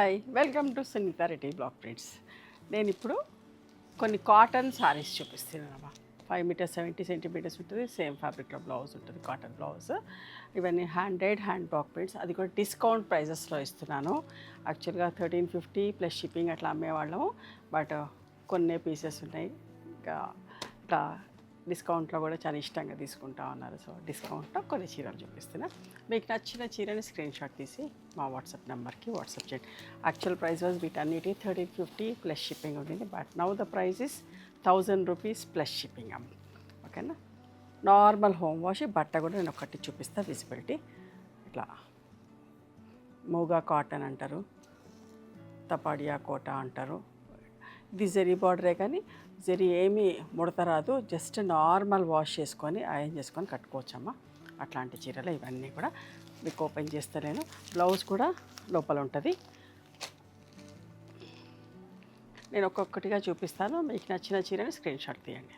Hi, welcome to Sunitha Reddy block prints. నేను ఇప్పుడు కొన్ని కాటన్ సారీస్ చూపిస్తున్నాను. 5 మీటర్స్ 70 సెంటీమీటర్స్ ఉంటుంది. సేమ్ ఫ్యాబ్రిక్లో బ్లౌజ్ ఉంటుంది, కాటన్ బ్లౌజ్. ఇవన్నీ హ్యాండ్ బ్లాక్ ప్రింట్స్. అది కూడా డిస్కౌంట్ ప్రైజెస్లో ఇస్తున్నాను. యాక్చువల్గా 1350 ప్లస్ షిప్పింగ్ అట్లా అమ్మేవాళ్ళము. బట్ కొన్ని పీసెస్ ఉన్నాయి, ఇంకా ఇట్లా డిస్కౌంట్లో కూడా చాలా ఇష్టంగా తీసుకుంటా ఉన్నారు. సో డిస్కౌంట్లో కొన్ని చీరలు చూపిస్తున్నా. మీకు నచ్చిన చీరని స్క్రీన్ షాట్ తీసి మా వాట్సాప్ నెంబర్కి వాట్సాప్ చేయండి. యాక్చువల్ ప్రైస్ వాజ్ వీటన్నిటి 1350 ప్లస్ షిప్పింగ్ ఉంటుంది. But now the price is 1000 rupees plus shipping అమ్మ. ఓకేనా. Normal home wash. బట్ట కూడా నేను ఒకటి చూపిస్తాను. విజిబిలిటీ ఇట్లా మూగా కాటన్ అంటారు, తపాడియా కోట అంటారు. ఇది జరీ బార్డరే, కానీ జరీ ఏమీ ముడత రాదు. జస్ట్ నార్మల్ వాష్ చేసుకొని ఐరన్ చేసుకొని కట్టుకోవచ్చమ్మా. అట్లాంటి చీరలు ఇవన్నీ కూడా మీకు ఓపెన్ చేస్తలేను. బ్లౌజ్ కూడా లోపల ఉంటుంది. నేను ఒక్కొక్కటిగా చూపిస్తాను. మీకు నచ్చిన చీరని స్క్రీన్ షాట్ తీయండి.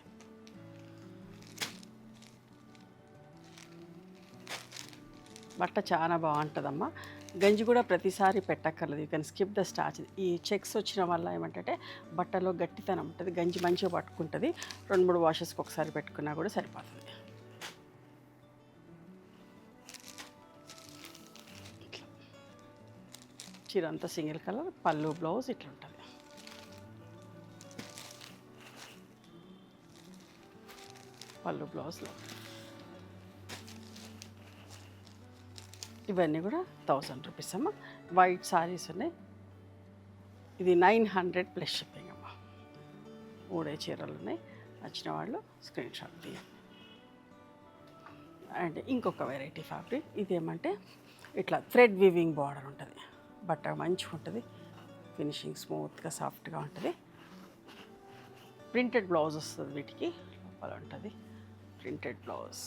బట్ట చాలా బాగుంటుందమ్మా. గంజి కూడా ప్రతిసారి పెట్టక్కర్లేదు. You can skip the starch. ఈ చెక్స్ వచ్చిన వల్ల ఏమంటే బట్టలో గట్టితనం ఉంటుంది, గంజి మంచిగా పట్టుకుంటుంది. 2-3 వాషెస్కి ఒకసారి పెట్టుకున్నా కూడా సరిపోతుంది. చీర అంతా సింగిల్ కలర్, పళ్ళు బ్లౌజ్ ఇట్లా ఉంటుంది. పళ్ళు బ్లౌజ్లో ఇవన్నీ కూడా 1000 రూపీస్ అమ్మ. వైట్ సారీస్ ఉన్నాయి. ఇది 900 ప్లస్ షిప్పింగ్ అమ్మ. 3 చీరలు ఉన్నాయి. నచ్చిన వాళ్ళు స్క్రీన్ షాట్ తీయండి. అండ్ ఇంకొక వెరైటీ ఫ్యాబ్రిక్. ఇదేమంటే ఇట్లా థ్రెడ్ వీవింగ్ బార్డర్ ఉంటుంది. బట్ట మంచిగా ఉంటుంది, ఫినిషింగ్ స్మూత్గా సాఫ్ట్గా ఉంటుంది. ప్రింటెడ్ బ్లౌజ్ వస్తుంది. వీటికి లోపల ఉంటుంది ప్రింటెడ్ బ్లౌజ్.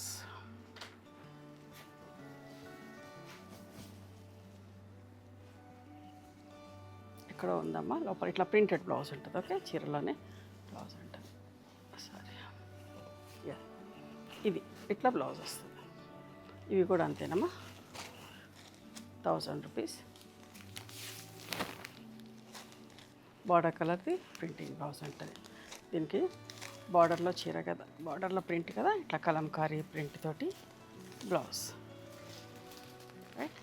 ఇక్కడ ఉందమ్మా. లోపల ఇట్లా ప్రింటెడ్ బ్లౌజ్ ఉంటుంది. ఓకే, చీరలోనే బ్లౌజ్ ఉంటుంది. సరే, ఇది ఇట్లా బ్లౌజ్ వస్తుంది. ఇవి కూడా అంతేనమ్మా. 1000 రూపీస్. బార్డర్ కలర్ది ప్రింటింగ్ బ్లౌజ్ ఉంటుంది. దీనికి బార్డర్లో చీర కదా, బార్డర్లో ప్రింట్ కదా, ఇట్లా కలంకారీ ప్రింట్ తోటి బ్లౌజ్. రైట్.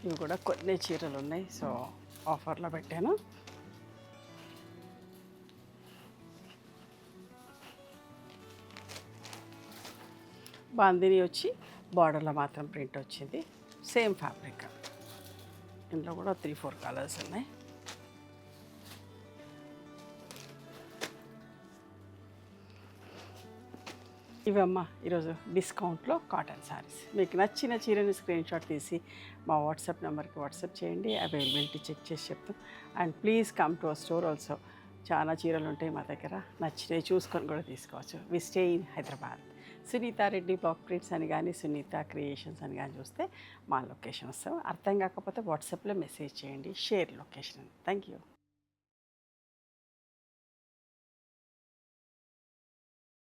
ఇవి కూడా కొన్ని చీరలు ఉన్నాయి. సో ఆఫర్లో పెట్టాను. బాందిని వచ్చి బార్డర్లో మాత్రం ప్రింట్ వచ్చింది. Same fabric. ఇందులో కూడా 3-4 కలర్స్ ఉన్నాయి. ఇవమ్మా ఈరోజు డిస్కౌంట్లో కాటన్ శారీస్. మీకు నచ్చిన చీరని స్క్రీన్ షాట్ తీసి మా వాట్సాప్ నెంబర్కి వాట్సాప్ చేయండి. అవైలబిలిటీ చెక్ చేసి చెప్తాం. And please come to our store also. చాలా చీరలు ఉంటాయి మా దగ్గర. నచ్చినవి చూసుకొని కూడా తీసుకోవచ్చు. We stay in Hyderabad. Sunitha Reddy block prints అని కానీ, సునీత క్రియేషన్స్ అని కానీ చూస్తే మా లొకేషన్ వస్తాం. అర్థం కాకపోతే వాట్సాప్లో మెసేజ్ చేయండి, షేర్ లొకేషన్. Thank you.